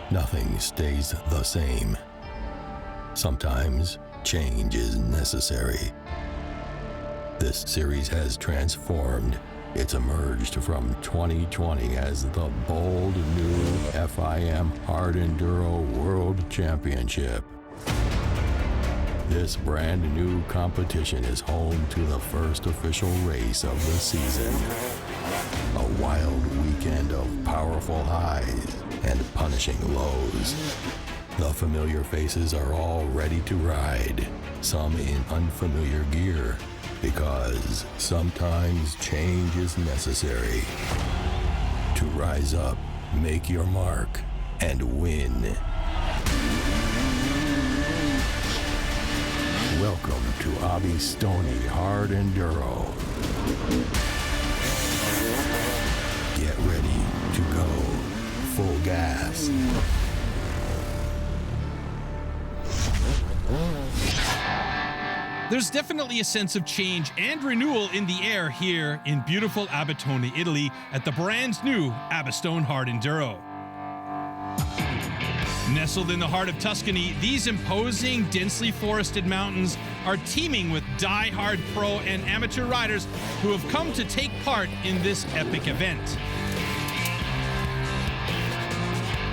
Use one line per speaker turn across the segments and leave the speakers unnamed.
Nothing stays the same. Sometimes change is necessary. This series has transformed. It's emerged from 2020 as the bold new FIM Hard Enduro World Championship. This brand new competition is home to the first official race of the season. A wild weekend of powerful highs and punishing lows. The familiar faces are all ready to ride, some in unfamiliar gear, because sometimes change is necessary. To rise up, make your mark, and win. Welcome to Abestone Hard Enduro. Get ready to go full gas.
There's definitely a sense of change and renewal in the air here in beautiful Abastone, Italy at the brand new Abestone Hard Enduro. Nestled in the heart of Tuscany, these imposing, densely forested mountains are teeming with die-hard pro and amateur riders who have come to take part in this epic event.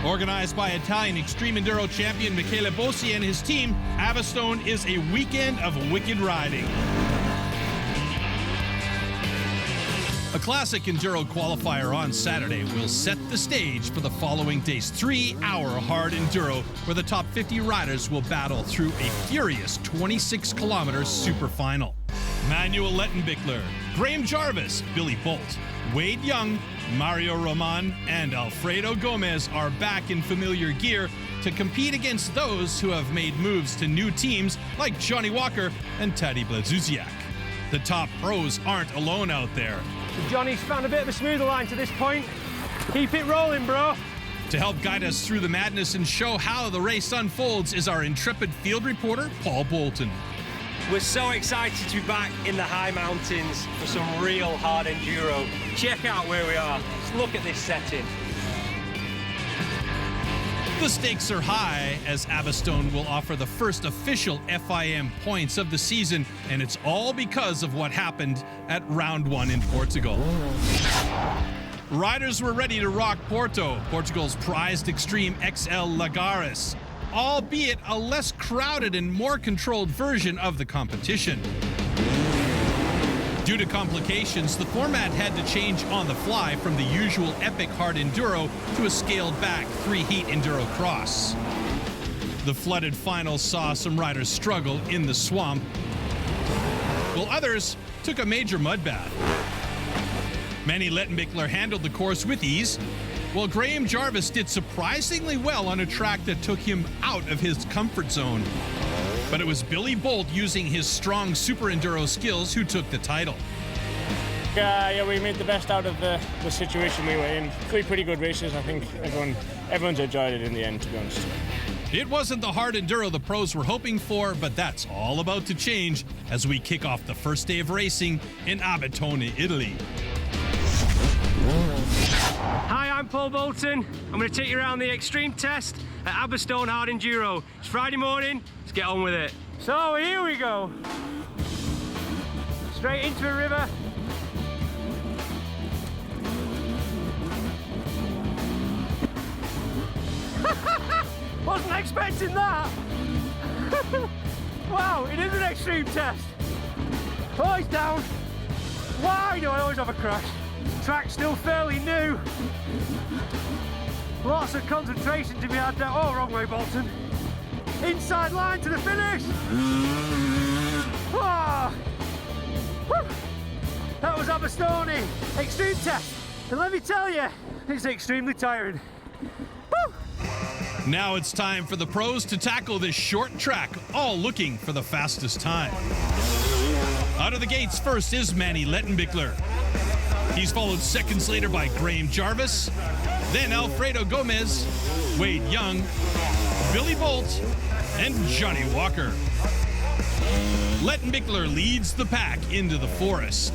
Organized by Italian extreme enduro champion Michele Bossi and his team, Abastone is a weekend of wicked riding. A classic enduro qualifier on Saturday will set the stage for the following day's 3-hour hard enduro, where the top 50 riders will battle through a furious 26-kilometer super final. Manuel Lettenbichler, Graham Jarvis, Billy Bolt, Wade Young, Mario Roman, and Alfredo Gomez are back in familiar gear to compete against those who have made moves to new teams like Johnny Walker and Tadej Blazusiak. The top pros aren't alone out there.
Johnny's found a bit of a smoother line to this point. Keep it rolling, bro.
To help guide us through the madness and show how the race unfolds is our intrepid field reporter, Paul Bolton.
We're so excited to be back in the high mountains for some real hard enduro. Check out where we are. Just look at this setting.
The stakes are high as Abastone will offer the first official FIM points of the season, and it's all because of what happened at round 1 in Portugal. Riders were ready to rock Porto, Portugal's prized extreme XL Lagares, albeit a less crowded and more controlled version of the competition. Due to complications, the format had to change on the fly from the usual epic hard enduro to a scaled-back 3-heat enduro cross. The flooded final saw some riders struggle in the swamp, while others took a major mud bath. Manny Lettenbichler handled the course with ease, while Graham Jarvis did surprisingly well on a track that took him out of his comfort zone. But it was Billy Bolt using his strong super enduro skills who took the title.
Yeah, we made the best out of the situation we were in. 3 pretty good races. I think everyone's enjoyed it in the end, to be honest.
It wasn't the hard enduro the pros were hoping for, but that's all about to change as we kick off the first day of racing in Abestone, Italy.
Hi, I'm Paul Bolton. I'm going to take you around the extreme test at Abastone Hard Enduro. It's Friday morning, let's get on with it. So here we go. Straight into a river. Wasn't expecting that. Wow, it is an extreme test. Boys down. Why do I always have a crash? Track's still fairly new. Lots of concentration to be had there. Oh, wrong way, Bolton. Inside line to the finish. Oh. Woo. That was Abastone extreme test, and let me tell you, it's extremely tiring. Woo.
Now it's time for the pros to tackle this short track, all looking for the fastest time. Out of the gates first is Manny Lettenbichler. He's followed seconds later by Graham Jarvis, then Alfredo Gomez, Wade Young, Billy Bolt, and Johnny Walker. Lettenbichler leads the pack into the forest.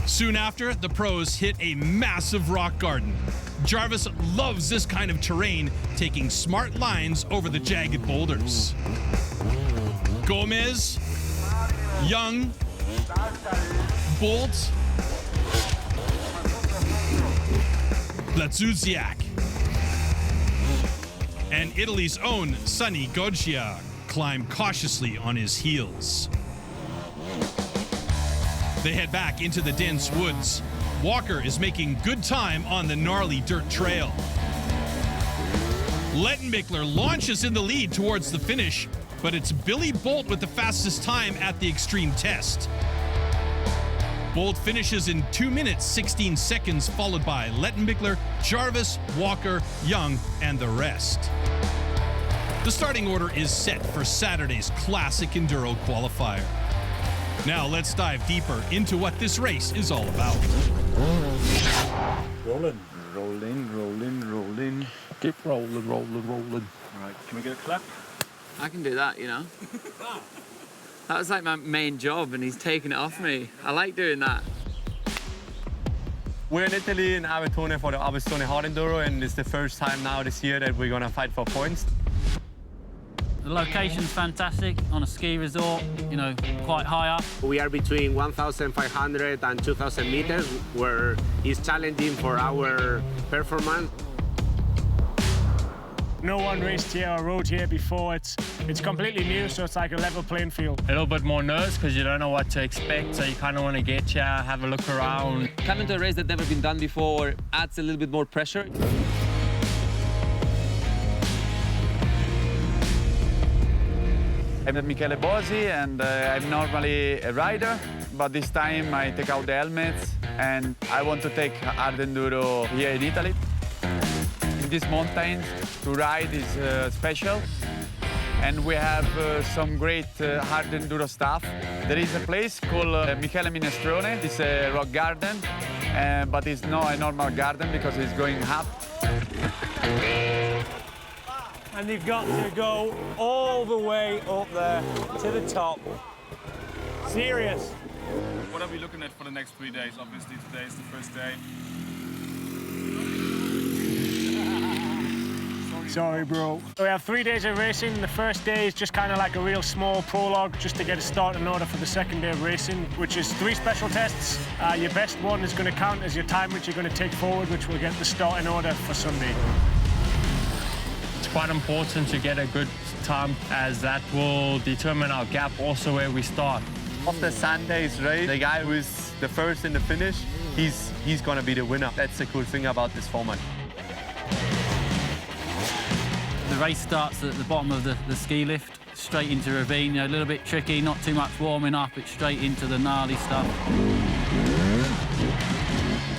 Soon after, the pros hit a massive rock garden. Jarvis loves this kind of terrain, taking smart lines over the jagged boulders. Gomez, Young, Bolt, Blazuzziak, and Italy's own Sonny Goggia climb cautiously on his heels. They head back into the dense woods. Walker is making good time on the gnarly dirt trail. Lettenbichler launches in the lead towards the finish, but it's Billy Bolt with the fastest time at the extreme test. Bolt finishes in 2 minutes, 16 seconds, followed by Lettenbichler, Jarvis, Walker, Young, and the rest. The starting order is set for Saturday's Classic Enduro qualifier. Now let's dive deeper into what this race is all about.
Rolling, rolling, rolling, rolling. Keep rolling, rolling, rolling. All right, can we get a clap?
I can do that, you know. That was like my main job and he's taken it off me. I like doing that.
We're in Italy, in Abestone, for the Abastone Hard Enduro, and it's the first time now this year that we're gonna fight for points.
The location's fantastic, on a ski resort, you know, quite high up.
We are between 1,500 and 2,000 meters, where it's challenging for our performance.
No one raced here or rode here before. It's completely new, so it's like a level playing field.
A little bit more nerves because you don't know what to expect, so you kind of want to get here, have a look around.
Coming to a race that's never been done before adds a little bit more pressure.
I'm Michele Bosi, and I'm normally a rider, but this time I take out the helmets and I want to take Hard Enduro here in Italy. In these mountains, to ride is special, and we have some great Hard Enduro stuff. There is a place called Michele Minestrone. It's a rock garden, but it's not a normal garden because it's going up.
And they've got to go all the way up there to the top. Serious.
What are we looking at for the next 3 days? Obviously, today is the first day.
Sorry, bro. We have 3 days of racing. The first day is just kind of like a real small prologue, just to get a start in order for the second day of racing, which is 3 special tests. Your best one is going to count as your time which you're going to take forward, which will get the start in order for Sunday.
It's quite important to get a good time, as that will determine our gap, also where we start. After Sunday's race, the guy who is the first in the finish, he's going to be the winner. That's the cool thing about this format.
The race starts at the bottom of the ski lift, straight into a ravine, you know, a little bit tricky, not too much warming up, it's straight into the gnarly stuff.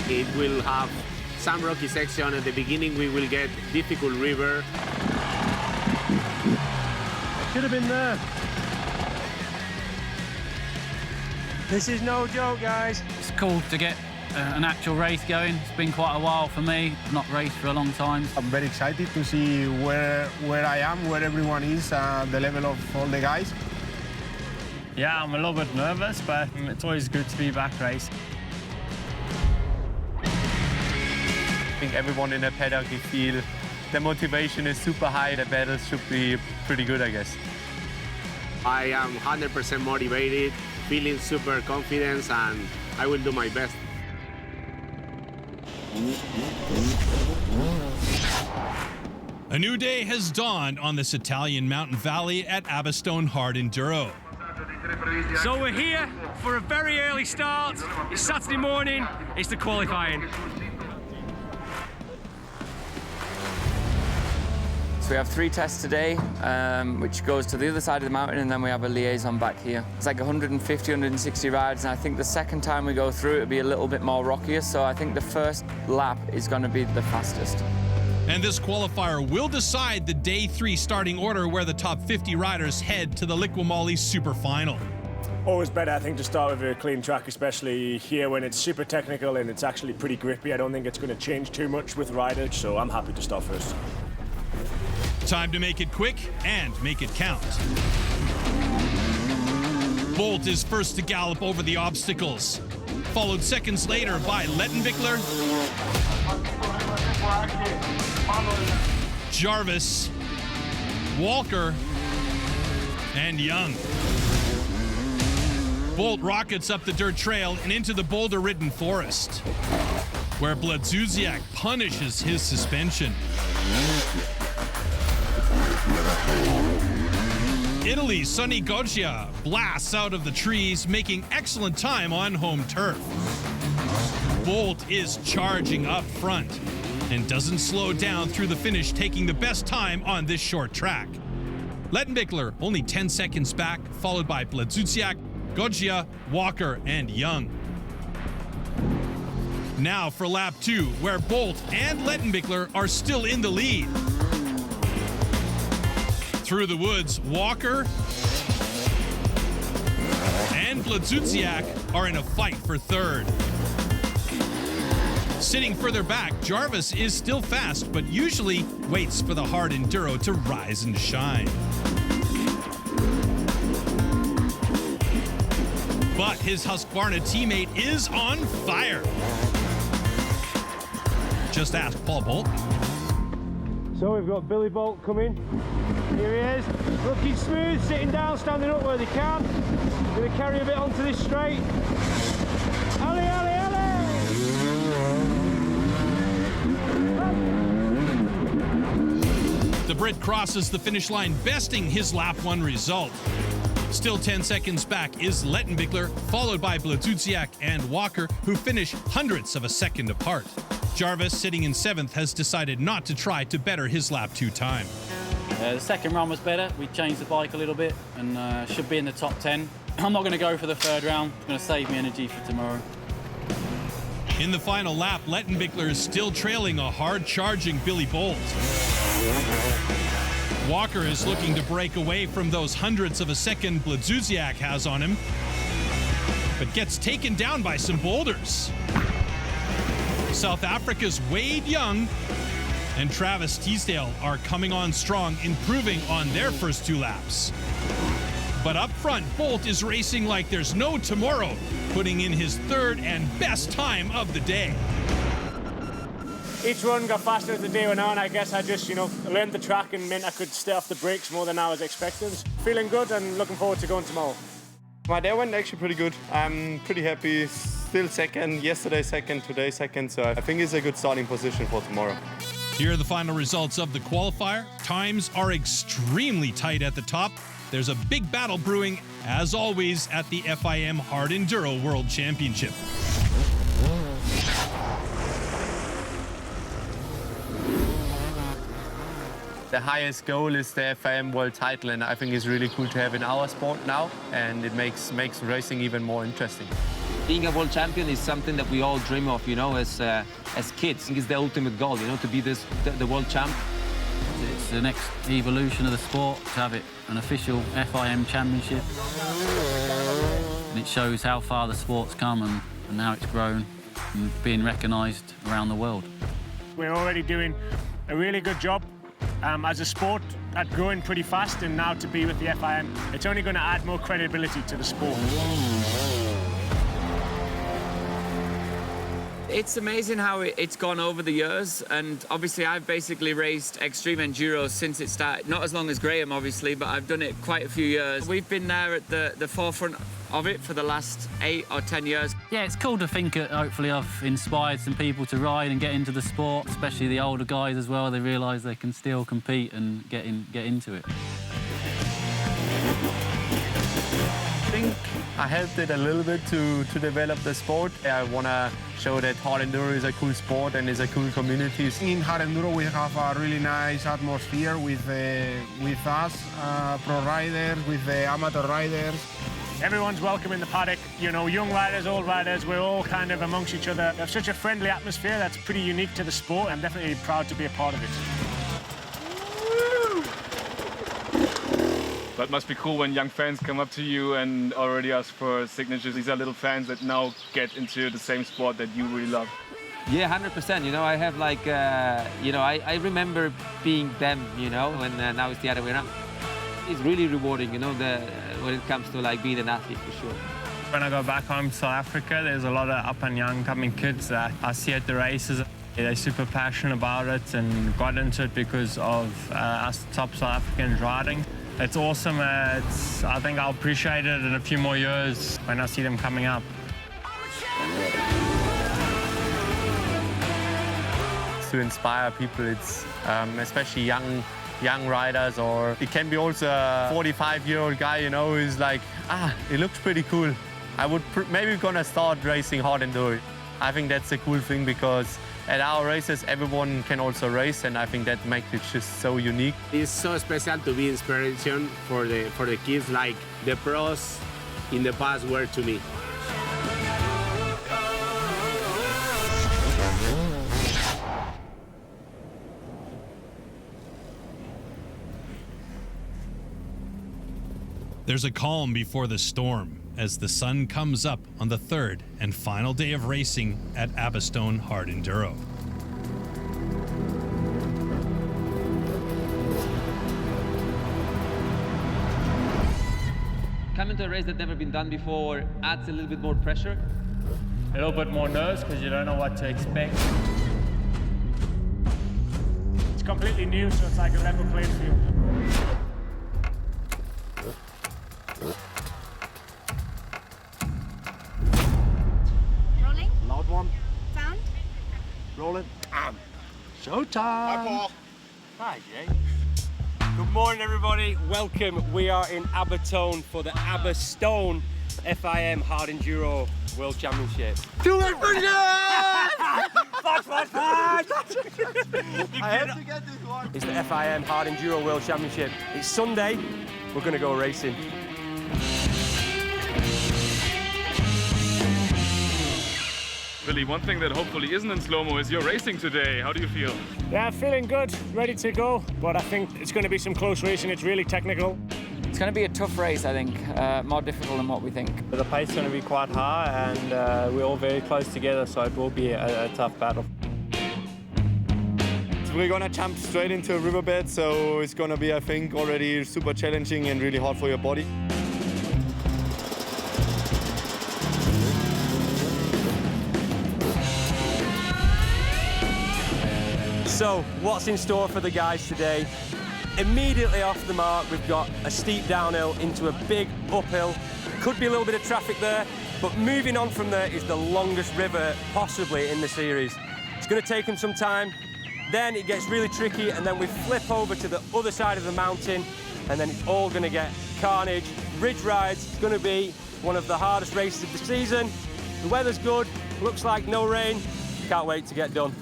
It will have some rocky section. At the beginning, we will get difficult river.
Should have been there. This is no joke, guys.
It's cool to get an actual race going. It's been quite a while for me. I've not raced for a long time.
I'm very excited to see where I am, where everyone is, the level of all the guys.
Yeah, I'm a little bit nervous, but it's always good to be back racing. I think everyone in the paddock, you feel the motivation is super high. The battles should be pretty good, I guess.
I am 100% motivated, feeling super confident, and I will do my best.
A new day has dawned on this Italian mountain valley at Abestone Hard Enduro.
So we're here for a very early start. It's Saturday morning, it's the qualifying.
So we have 3 tests today, which goes to the other side of the mountain, and then we have a liaison back here. It's like 150, 160 rides, and I think the second time we go through, it'll be a little bit more rockier, so I think the first lap is going to be the fastest.
And this qualifier will decide the Day 3 starting order, where the top 50 riders head to the Liqui Super Final.
Always better, I think, to start with a clean track, especially here when it's super technical and it's actually pretty grippy. I don't think it's going to change too much with ridage, so I'm happy to start first.
Time to make it quick and make it count. Bolt is first to gallop over the obstacles, followed seconds later by Lettenbichler, Jarvis, Walker, and Young. Bolt rockets up the dirt trail and into the boulder-ridden forest, where Bledzuziak punishes his suspension. Italy's Sonny Goggia blasts out of the trees, making excellent time on home turf. Bolt is charging up front and doesn't slow down through the finish, taking the best time on this short track. Lettenbichler only 10 seconds back, followed by Bledzuziak, Goggia, Walker, and Young. Now for lap 2, where Bolt and Lettenbichler are still in the lead. Through the woods, Walker and Bledzuziak are in a fight for third. Sitting further back, Jarvis is still fast, but usually waits for the Hard Enduro to rise and shine. But his Husqvarna teammate is on fire. Just ask Paul Bolt.
So we've got Billy Bolt coming. Here he is, looking smooth, sitting down, standing up where they can. Going to carry a bit onto this straight. Alley, alley, alley!
The Brit crosses the finish line, besting his lap 1 result. Still 10 seconds back is Lettenbichler, followed by Bledzuziak and Walker, who finish hundredths of a second apart. Jarvis, sitting in 7th, has decided not to try to better his lap 2 time.
The second run was better. We changed the bike a little bit and should be in the top 10. I'm not going to go for the 3rd round. It's going to save me energy for tomorrow.
In the final lap, Lettenbichler is still trailing a hard-charging Billy Bolt. Walker is looking to break away from those hundredths of a second Bledzuziak has on him, but gets taken down by some boulders. South Africa's Wade Young and Travis Teasdale are coming on strong, improving on their first 2 laps. But up front, Bolt is racing like there's no tomorrow, putting in his 3rd and best time of the day.
Each run got faster as the day went on. I guess I just, learned the track and meant I could stay off the brakes more than I was expecting. Feeling good and looking forward to going tomorrow.
My day went actually pretty good. I'm pretty happy. Still second, yesterday second, today second, so I think it's a good starting position for tomorrow.
Here are the final results of the qualifier. Times are extremely tight at the top. There's a big battle brewing, as always, at the FIM Hard Enduro World Championship.
The highest goal is the FIM World title, and I think it's really cool to have in our sport now, and it makes racing even more interesting.
Being a world champion is something that we all dream of, as kids. I think it's the ultimate goal, to be the world champ.
It's the next evolution of the sport, to have it an official FIM championship. And it shows how far the sport's come and how it's grown and being recognised around the world.
We're already doing a really good job as a sport at growing pretty fast, and now to be with the FIM, it's only going to add more credibility to the sport.
It's amazing how it's gone over the years, and obviously I've basically raced extreme enduro since it started. Not as long as Graham, obviously, but I've done it quite a few years. We've been there at the forefront of it for the last 8 or 10 years.
Yeah, it's cool to think that hopefully I've inspired some people to ride and get into the sport, especially the older guys as well. They realise they can still compete and get into it.
think I helped it a little bit to develop the sport. I want to show that Hard Enduro is a cool sport and is a cool community.
In Hard Enduro, we have a really nice atmosphere with us, pro riders, with the amateur riders.
Everyone's welcome in the paddock, you know, young riders, old riders, we're all kind of amongst each other. We have such a friendly atmosphere that's pretty unique to the sport. I'm definitely proud to be a part of it.
That must be cool when young fans come up to you and already ask for signatures. These are little fans that now get into the same sport that you really love.
Yeah, 100%. You know, I have like, you know, I remember being them, you know, and now it's the other way around. It's really rewarding, you know, when it comes to like being an athlete for sure.
When I go back home to South Africa, there's a lot of up and young coming kids that I see at the races. They're super passionate about it and got into it because of us top South Africans riding. It's awesome. I think I'll appreciate it in a few more years when I see them coming up. To inspire people, it's especially young riders, or it can be also a 45-year-old guy, you know, who's like, it looks pretty cool. I would maybe gonna start racing Hard Enduro. I think that's a cool thing because at our races, everyone can also race, and I think that makes it just so unique.
It's so special to be inspiration for the kids like the pros in the past were to me.
There's a calm before the storm as the sun comes up on the third and final day of racing at Abestone Hard Enduro.
Coming to a race that's never been done before adds a little bit more pressure.
A little bit more nerves because you don't know what to expect.
It's completely new, so it's like a level playing field.
Rolling.
Loud one.
Sound.
Rolling. Showtime.
Hi, Paul.
Hi, Jay.
Good morning, everybody. Welcome. We are in Abestone for the Abastone FIM Hard Enduro World Championship.
Do it for
Fudge!
I have to get this one.
It's the FIM Hard Enduro World Championship. It's Sunday. We're going to go racing.
Billy, one thing that hopefully isn't in slow-mo is you're racing today. How do you feel?
Yeah, feeling good, ready to go, but I think it's going to be some close racing. It's really technical.
It's going to be a tough race, I think, more difficult than what we think.
The pace is going to be quite high, and we're all very close together, so it will be a tough battle.
We're gonna jump straight into a riverbed, so it's gonna be, I think, already super challenging and really hard for your body.
So, what's in store for the guys today? Immediately off the mark, we've got a steep downhill into a big uphill. Could be a little bit of traffic there, but moving on from there is the longest river possibly in the series. It's going to take them some time. Then it gets really tricky, and then we flip over to the other side of the mountain, and then it's all going to get carnage. Ridge rides. It's going to be one of the hardest races of the season. The weather's good. Looks like no rain. Can't wait to get done.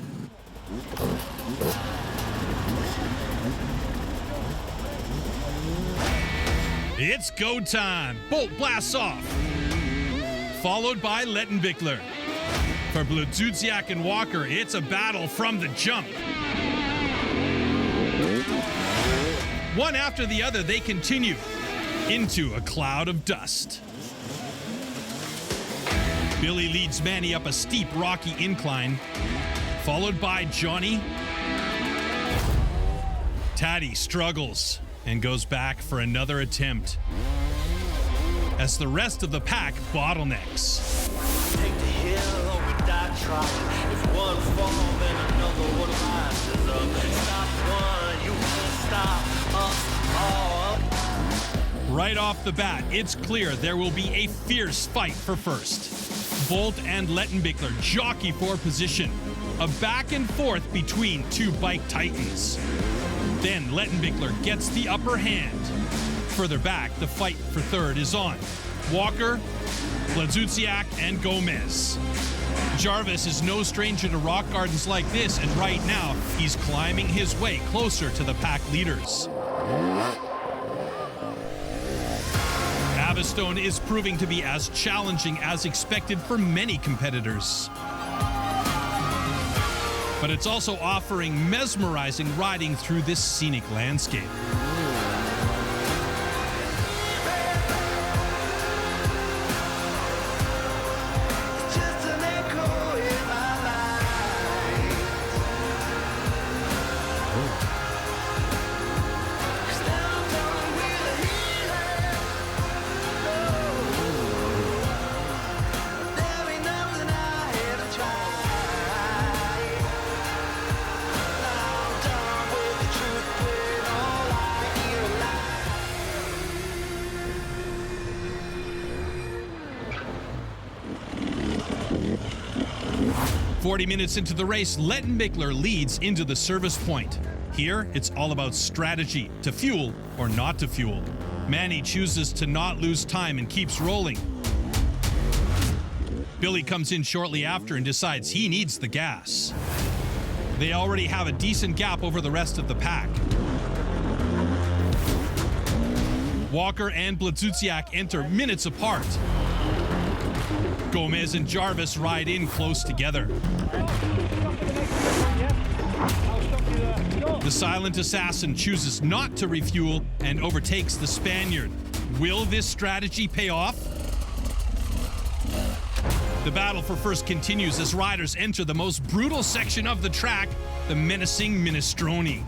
It's go time. Bolt blasts off. Followed by Lettenbichler. For Bludzuziak and Walker, it's a battle from the jump. One after the other, they continue into a cloud of dust. Billy leads Manny up a steep, rocky incline, followed by Johnny. Taddy struggles and goes back for another attempt as the rest of the pack bottlenecks.
Take the hill or we die trying. If one fall, then another one rises up. Stop one, you won't stop us all.
Right off the bat, it's clear there will be a fierce fight for first. Bolt and Lettenbichler jockey for position. A back and forth between two bike titans. Then Lettenbichler gets the upper hand. Further back, the fight for third is on. Walker, Blazutziak, and Gomez. Jarvis is no stranger to rock gardens like this, and right now, he's climbing his way closer to the pack leaders. Abestone is proving to be as challenging as expected for many competitors. But it's also offering mesmerizing riding through this scenic landscape. "40 minutes into the race, Lettenbichler leads into the service point. Here, it's all about strategy, to fuel or not to fuel. Manny chooses to not lose time and keeps rolling. Billy comes in shortly after and decides he needs the gas. They already have a decent gap over the rest of the pack. Walker and Blazutziak enter minutes apart. Gomez and Jarvis ride in close together. The silent assassin chooses not to refuel and overtakes the Spaniard. Will this strategy pay off? The battle for first continues as riders enter the most brutal section of the track, the menacing Minestrone.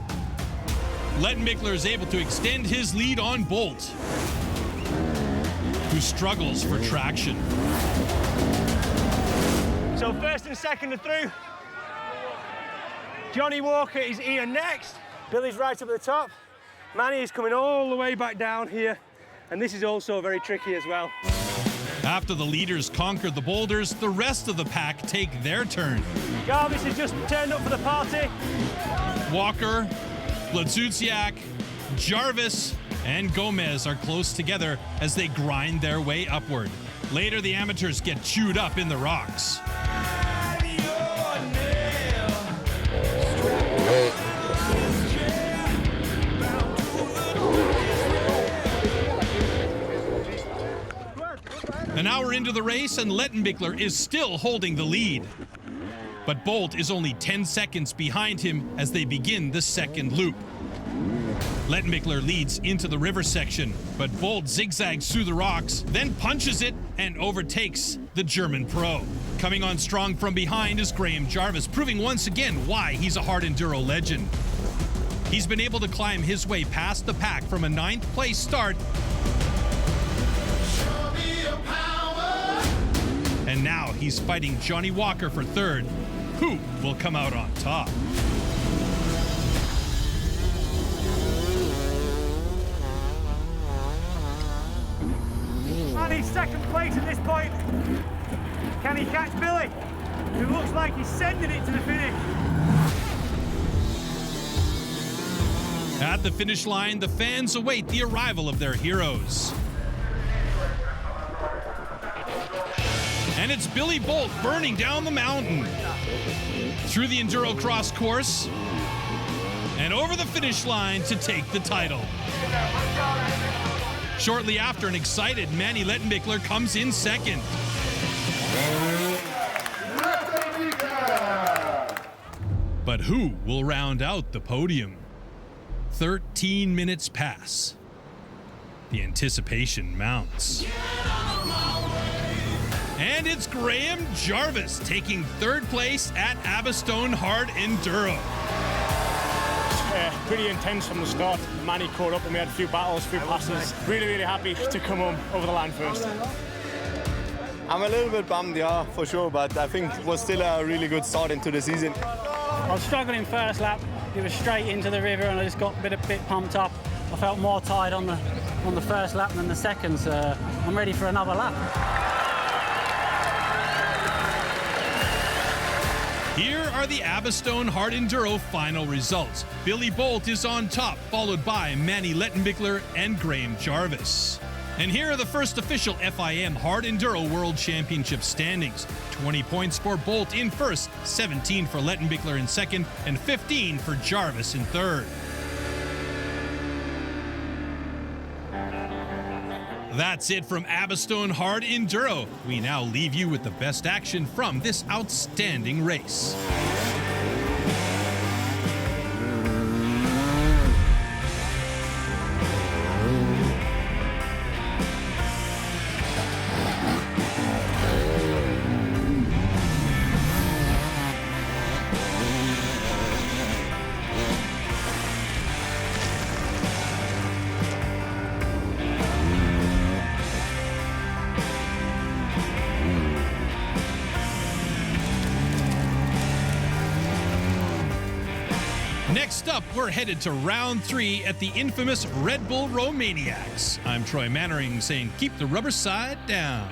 Lettenbichler is able to extend his lead on Bolt, who struggles for traction.
So first and second are through. Johnny Walker is here next. Billy's right up at the top. Manny is coming all the way back down here. And this is also very tricky as well.
After the leaders conquer the boulders, the rest of the pack take their turn.
Jarvis has just turned up for the party.
Walker, Blazutziak, Jarvis, and Gomez are close together as they grind their way upward. Later, the amateurs get chewed up in the rocks. An hour into the race, and Lettenbichler is still holding the lead. But Bolt is only 10 seconds behind him as they begin the second loop. Lettenbichler leads into the river section, but Bolt zigzags through the rocks, then punches it and overtakes the German pro. Coming on strong from behind is Graham Jarvis, proving once again why he's a Hard Enduro legend. He's been able to climb his way past the pack from a 9th place start, and now he's fighting Johnny Walker for 3rd. Who will come out on top?
Manny's second place at this point. Can he catch Billy, who looks like he's sending it to the finish?
At the finish line, the fans await the arrival of their heroes. And it's Billy Bolt burning down the mountain, through the Enduro Cross course, and over the finish line to take the title. Shortly after, an excited Manny Lettenbichler comes in second. But who will round out the podium? 13 minutes pass. The anticipation mounts. And it's Graham Jarvis taking 3rd place at Abastone Hard Enduro.
Pretty intense from the start. Manny caught up and we had a few battles, a few passes. Really, really happy to come home over the line first.
I'm a little bit bummed, yeah, for sure, but I think it was still a really good start into the season.
I was struggling first lap. It was straight into the river and I just got a bit pumped up. I felt more tired on the first lap than the second, so I'm ready for another lap.
Here are the Abestone Hard Enduro final results. Billy Bolt is on top, followed by Manny Lettenbichler and Graham Jarvis. And here are the first official FIM Hard Enduro World Championship standings. 20 points for Bolt in first, 17 for Lettenbichler in second, and 15 for Jarvis in third. That's it from Abestone Hard Enduro. We now leave you with the best action from this outstanding race. Next up, we're headed to round 3 at the infamous Red Bull Romaniacs. I'm Troy Mannering saying keep the rubber side down.